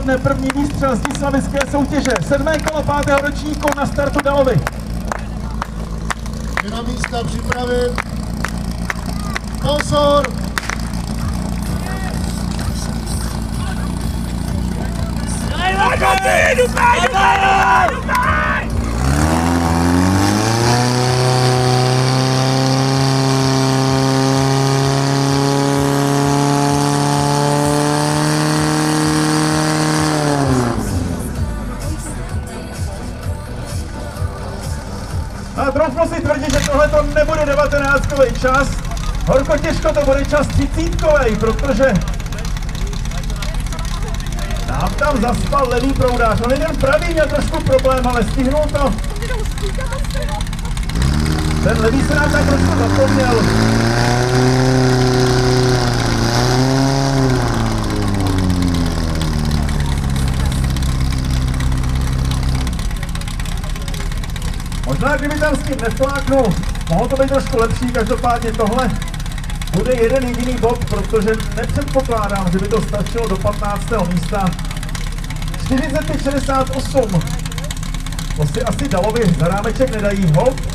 dopadne první výstřel z slavické soutěže. 7. kolo 5. ročníku na startu Dalovy. Je na místa připravit. Pozor! A troufnu si tvrdit, že tohle to nebude 19kový čas. Horko těžko to bude čas 30kový, protože nám tam zaspal levý proudář. On jeden pravý měl trošku problém, ale stihnul to. Ten levý se nám tak trošku zapomněl. Možná, kdyby tam s tím nefláknul, mohlo to být trošku lepší, každopádně tohle bude jeden jediný bod, protože nepředpokládám, že by to stačilo do 15. místa. 45-68. To si asi Dalovi za rámeček nedají. Hop.